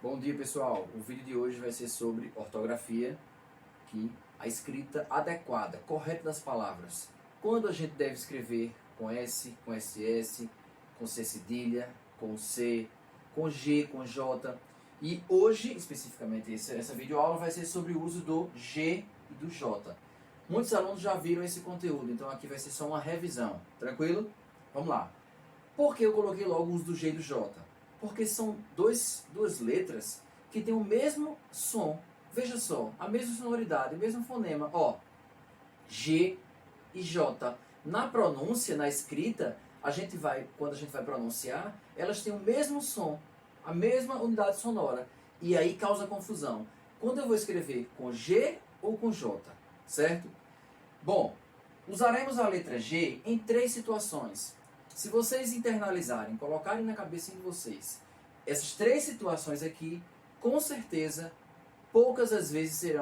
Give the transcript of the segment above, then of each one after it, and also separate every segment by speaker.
Speaker 1: Bom dia, pessoal. O vídeo de hoje vai ser sobre ortografia, a escrita adequada, correta das palavras. Quando a gente deve escrever com S, com SS, com C cedilha, com C, com G, com J. E hoje, especificamente, essa videoaula vai ser sobre o uso do G e do J. Muitos alunos já viram esse conteúdo, então aqui vai ser só uma revisão. Tranquilo? Vamos lá. Por que eu coloquei logo o uso do G e do J? Porque são duas letras que têm o mesmo som. Veja só, a mesma sonoridade, o mesmo fonema. Ó, G e J. Na pronúncia, na escrita, quando a gente vai pronunciar, elas têm o mesmo som, a mesma unidade sonora. E aí causa confusão. Quando eu vou escrever com G ou com J, certo? Bom, usaremos a letra G em 3 situações. Se vocês internalizarem, colocarem na cabeça de vocês essas 3 situações aqui, com certeza, poucas as vezes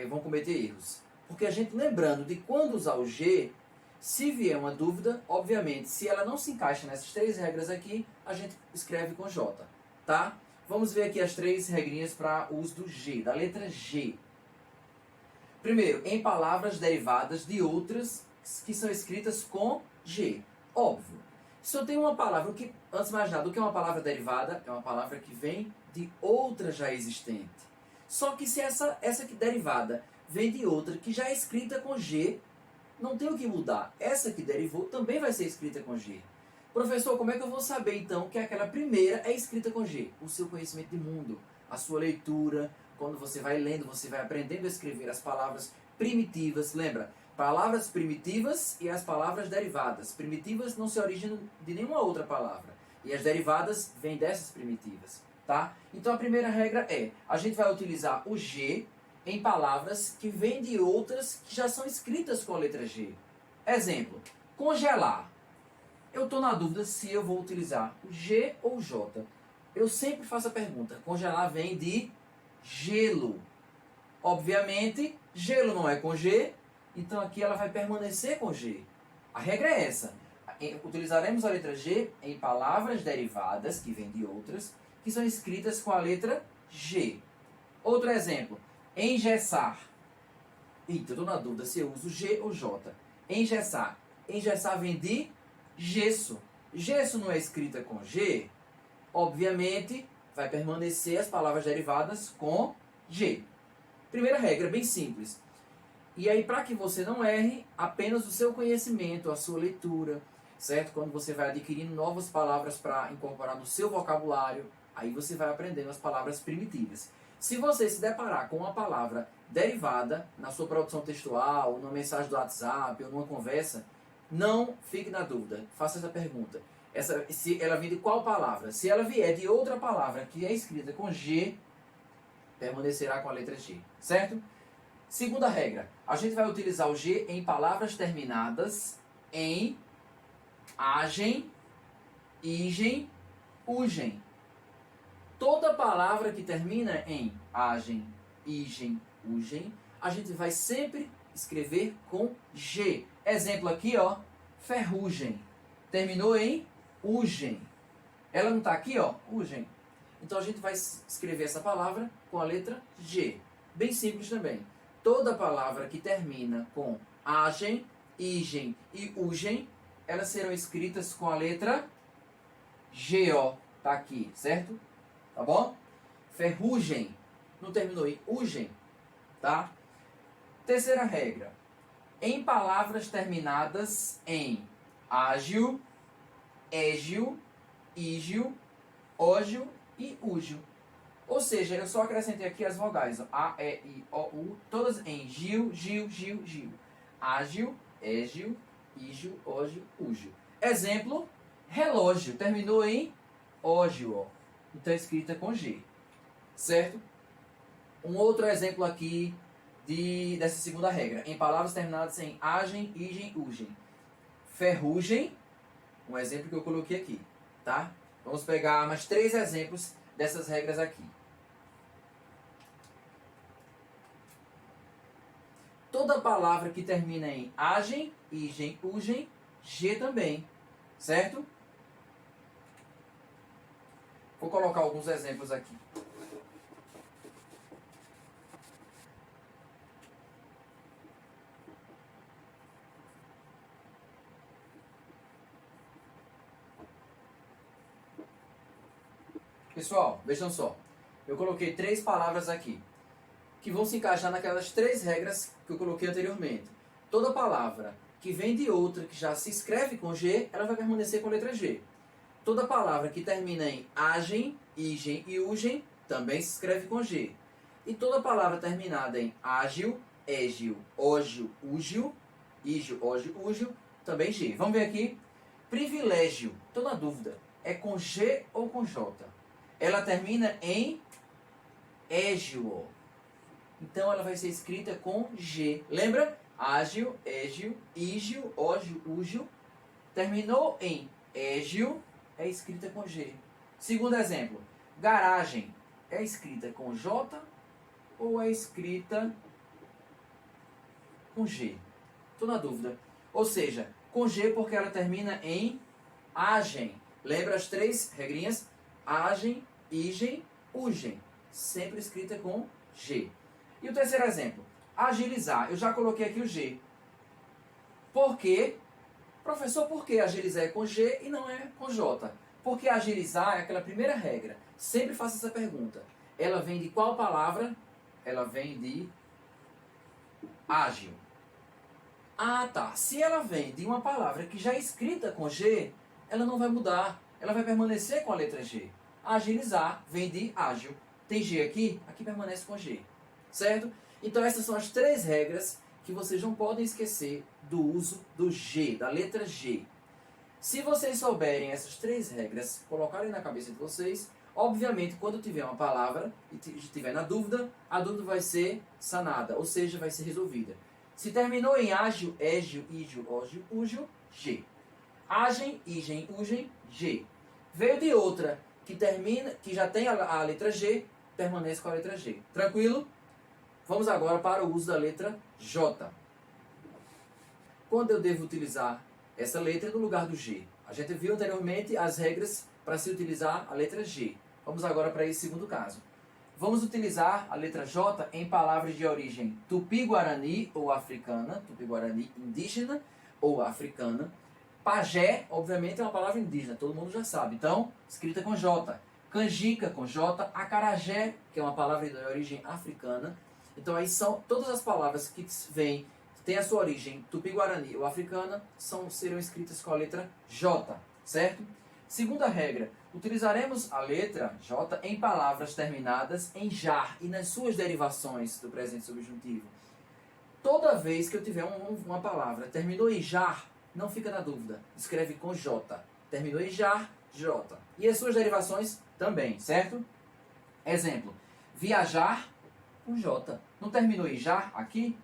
Speaker 1: vão cometer erros. Porque a gente, lembrando de quando usar o G, se vier uma dúvida, obviamente, se ela não se encaixa nessas 3 regras aqui, a gente escreve com J, tá? Vamos ver aqui as 3 regrinhas para o uso do G, da letra G. Primeiro, em palavras derivadas de outras que são escritas com G. Óbvio. Se eu tenho uma palavra, antes de mais nada, o que é uma palavra derivada? É uma palavra que vem de outra já existente. Só que se essa que derivada vem de outra que já é escrita com G, não tem o que mudar. Essa que derivou também vai ser escrita com G. Professor, como é que eu vou saber então que aquela primeira é escrita com G? O seu conhecimento de mundo, a sua leitura, quando você vai lendo, você vai aprendendo a escrever as palavras primitivas. Lembra? Palavras primitivas e as palavras derivadas. Primitivas não se originam de nenhuma outra palavra. E as derivadas vêm dessas primitivas. Tá? Então a primeira regra a gente vai utilizar o G em palavras que vêm de outras que já são escritas com a letra G. Exemplo, congelar. Eu estou na dúvida se eu vou utilizar o G ou o J. Eu sempre faço a pergunta, congelar vem de gelo. Obviamente, gelo não é com G, então aqui ela vai permanecer com G. A regra é essa. Utilizaremos a letra G em palavras derivadas, que vêm de outras, que são escritas com a letra G. Outro exemplo, engessar. Eita, eu estou na dúvida se eu uso G ou J. Engessar. Engessar vem de gesso. Gesso não é escrita com G? Obviamente, vai permanecer as palavras derivadas com G. Primeira regra, bem simples. E aí, para que você não erre, apenas o seu conhecimento, a sua leitura, certo? Quando você vai adquirindo novas palavras para incorporar no seu vocabulário, aí você vai aprendendo as palavras primitivas. Se você se deparar com uma palavra derivada na sua produção textual, numa mensagem do WhatsApp ou numa conversa, não fique na dúvida. Faça essa pergunta. Se ela vem de qual palavra? Se ela vier de outra palavra que é escrita com G, permanecerá com a letra G, certo? Segunda regra, a gente vai utilizar o G em palavras terminadas em agem, igem, ugem. Toda palavra que termina em agem, igem, ugem, a gente vai sempre escrever com G. Exemplo aqui, ó, ferrugem. Terminou em ugem. Ela não está aqui, ó, ugem. Então a gente vai escrever essa palavra com a letra G. Bem simples também. Toda palavra que termina com agem, igem e ugem, elas serão escritas com a letra G, ó. Tá aqui, certo? Tá bom? Ferrugem. Não terminou em ugem, tá? Terceira regra. Em palavras terminadas em ágil, égil, ígil, ógil e úgil. Ou seja, eu só acrescentei aqui as vogais, ó, A, E, I, O, U, todas em gil, gil, gil, gil. Ágil, égil, ígil, ógil, úgil. Exemplo, relógio. Terminou em ógil, ó. Então é escrita com G. Certo? Um outro exemplo aqui dessa segunda regra. Em palavras terminadas em agem, igem, ugem. Ferrugem, um exemplo que eu coloquei aqui, tá? Vamos pegar mais 3 exemplos dessas regras aqui. Toda palavra que termina em agem, igem, ugem, G também, certo? Vou colocar alguns exemplos aqui. Pessoal, vejam só. Eu coloquei 3 palavras aqui, que vão se encaixar naquelas 3 regras que eu coloquei anteriormente. Toda palavra que vem de outra, que já se escreve com G, ela vai permanecer com a letra G. Toda palavra que termina em agem, igen e ugem, também se escreve com G. E toda palavra terminada em ágil, égil, ógil, úgil, ígil, ógil, úgil, também G. Vamos ver aqui. Privilégio, estou na dúvida, é com G ou com J? Ela termina em égil. Então ela vai ser escrita com G. Lembra? Ágil, égil, ígil, ógil, úgil. Terminou em égil, é escrita com G. Segundo exemplo, garagem, é escrita com J ou é escrita com G? Estou na dúvida. Ou seja, com G porque ela termina em agem. Lembra as 3 regrinhas? Agem, igen, ugem. Sempre escrita com G. E o terceiro exemplo, agilizar. Eu já coloquei aqui o G. Por quê? Professor, por que agilizar é com G e não é com J? Porque agilizar é aquela primeira regra. Sempre faça essa pergunta. Ela vem de qual palavra? Ela vem de ágil. Ah, tá. Se ela vem de uma palavra que já é escrita com G, ela não vai mudar. Ela vai permanecer com a letra G. Agilizar vem de ágil. Tem G aqui? Aqui permanece com G. Certo? Então essas são as 3 regras que vocês não podem esquecer do uso do G, da letra G. Se vocês souberem essas 3 regras, colocarem na cabeça de vocês, obviamente quando tiver uma palavra e estiver na dúvida, a dúvida vai ser sanada, ou seja, vai ser resolvida. Se terminou em ágil, égil, ígil, ógil, úgil, G. Agem, igen, ugem, G. Veio de outra que termina, que já tem a letra G, permanece com a letra G. Tranquilo? Vamos agora para o uso da letra J. Quando eu devo utilizar essa letra no lugar do G? A gente viu anteriormente as regras para se utilizar a letra G. Vamos agora para esse segundo caso. Vamos utilizar a letra J em palavras de origem tupi-guarani ou africana, tupi-guarani indígena ou africana. Pajé, obviamente, é uma palavra indígena, todo mundo já sabe. Então, escrita com J. Canjica com J. Acarajé, que é uma palavra de origem africana. Então, aí são todas as palavras que vêm, que têm a sua origem tupi-guarani ou africana, serão escritas com a letra J, certo? Segunda regra, utilizaremos a letra J em palavras terminadas em jar e nas suas derivações do presente subjuntivo. Toda vez que eu tiver uma palavra terminou em jar, não fica na dúvida, escreve com J. Terminou em jar, J. E as suas derivações também, certo? Exemplo, viajar com J. Não terminou em jar aqui?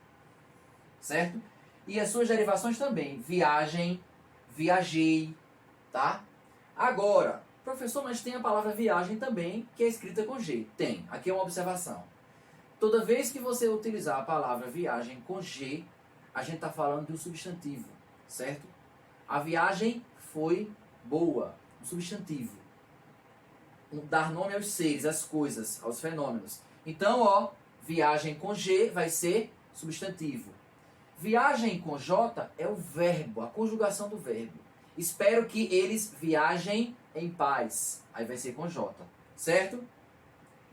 Speaker 1: Certo? E as suas derivações também, viagem, viajei, tá? Agora, professor, mas tem a palavra viagem também, que é escrita com G. Tem. Aqui é uma observação. Toda vez que você utilizar a palavra viagem com G, a gente está falando de um substantivo, certo? A viagem foi boa, um substantivo. Dar nome aos seres, às coisas, aos fenômenos. Então, ó, viagem com G vai ser substantivo. Viagem com J é o verbo, a conjugação do verbo. Espero que eles viajem em paz. Aí vai ser com J, certo?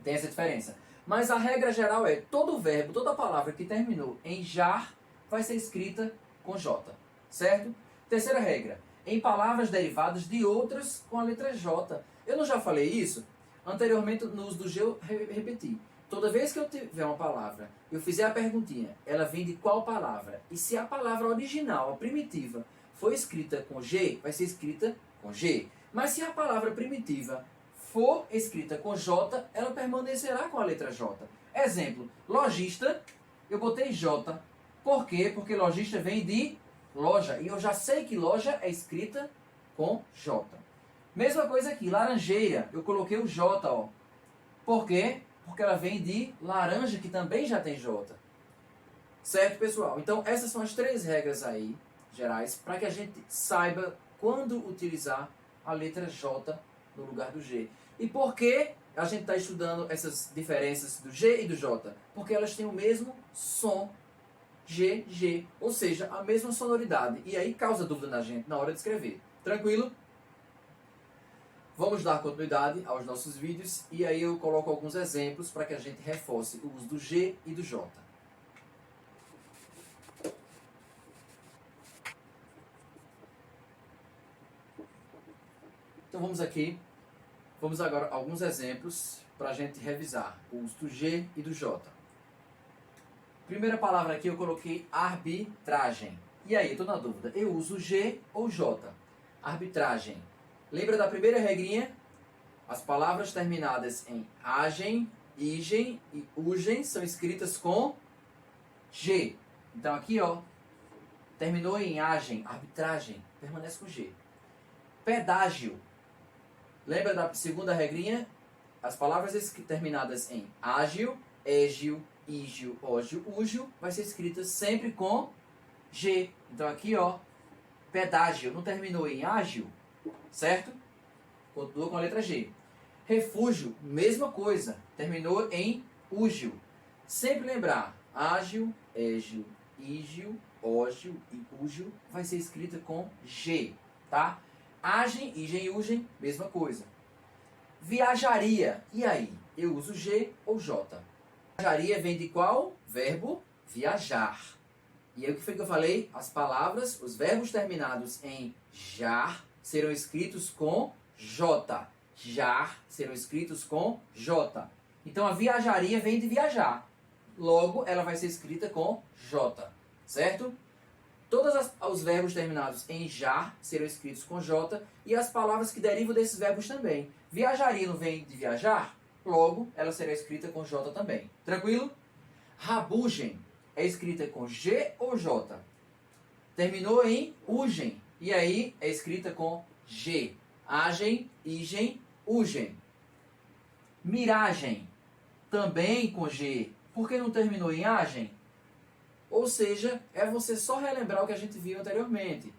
Speaker 1: Tem essa diferença. Mas a regra geral é, todo verbo, toda palavra que terminou em jar, vai ser escrita com J, certo? Terceira regra, em palavras derivadas de outras com a letra J. Eu não já falei isso? Anteriormente, no uso do G, eu repeti. Toda vez que eu tiver uma palavra, eu fizer a perguntinha, ela vem de qual palavra? E se a palavra original, a primitiva, for escrita com G, vai ser escrita com G. Mas se a palavra primitiva for escrita com J, ela permanecerá com a letra J. Exemplo, lojista, eu botei J. Por quê? Porque lojista vem de loja. E eu já sei que loja é escrita com J. Mesma coisa aqui, laranjeira, eu coloquei o J, ó. Por quê? Porque ela vem de laranja, que também já tem J. Certo, pessoal? Então, essas são as 3 regras aí, gerais, para que a gente saiba quando utilizar a letra J no lugar do G. E por que a gente está estudando essas diferenças do G e do J? Porque elas têm o mesmo som, G, G, ou seja, a mesma sonoridade. E aí causa dúvida na gente na hora de escrever. Tranquilo? Vamos dar continuidade aos nossos vídeos e aí eu coloco alguns exemplos para que a gente reforce o uso do G e do J. Então vamos agora a alguns exemplos para a gente revisar o uso do G e do J. Primeira palavra aqui eu coloquei arbitragem. E aí, estou na dúvida, eu uso G ou J? Arbitragem. Lembra da primeira regrinha? As palavras terminadas em agem, igem e ugem são escritas com G. Então aqui, ó, terminou em agem, arbitragem, permanece com G. Pedágio. Lembra da segunda regrinha? As palavras terminadas em ágil, égio, ígio, ógio, úgio, vai ser escritas sempre com G. Então aqui, ó, pedágio não terminou em ágil, certo? Continua com a letra G. Refúgio, mesma coisa, terminou em úgio. Sempre lembrar, ágil, égio, ígio, ógio e úgio vai ser escrita com G, tá? Agem, igem e ugem, mesma coisa. Viajaria, e aí? Eu uso G ou J? Viajaria vem de qual? Verbo viajar. E aí o que foi que eu falei? As palavras, os verbos terminados em jar serão escritos com J. Jar serão escritos com J. Então a viajaria vem de viajar. Logo, ela vai ser escrita com J. Certo? Todos os verbos terminados em jar serão escritos com J e as palavras que derivam desses verbos também. Viajaria não vem de viajar? Logo, ela será escrita com J também. Tranquilo? Rabugem é escrita com G ou J? Terminou em ugem. E aí é escrita com G. Agem, igem, ugem. Miragem, também com G. Por que não terminou em agem? Ou seja, é você só relembrar o que a gente viu anteriormente.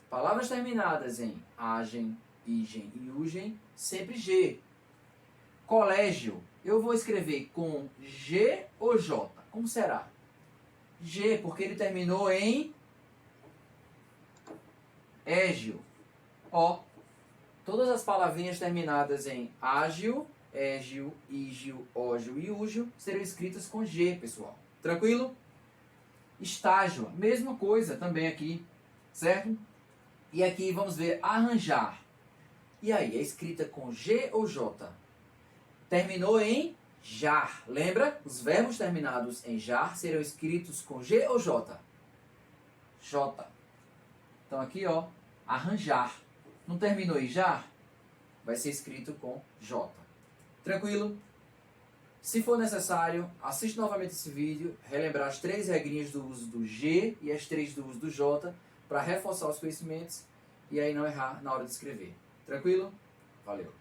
Speaker 1: Palavras terminadas em agem, igem e ugem, sempre G. Colégio, eu vou escrever com G ou J? Como será? G, porque ele terminou em égio. Ó, todas as palavrinhas terminadas em ágil, égio, ígio, ógio e úgio serão escritas com G, pessoal. Tranquilo? Estágio, mesma coisa também aqui, certo? E aqui vamos ver arranjar. E aí, é escrita com G ou J? Terminou em jar. Lembra? Os verbos terminados em jar serão escritos com G ou J? J. Então aqui, ó, arranjar. Não terminou em jar? Vai ser escrito com J. Tranquilo? Se for necessário, assiste novamente esse vídeo, relembrar as 3 regrinhas do uso do G e as 3 do uso do J, para reforçar os conhecimentos e aí não errar na hora de escrever. Tranquilo? Valeu!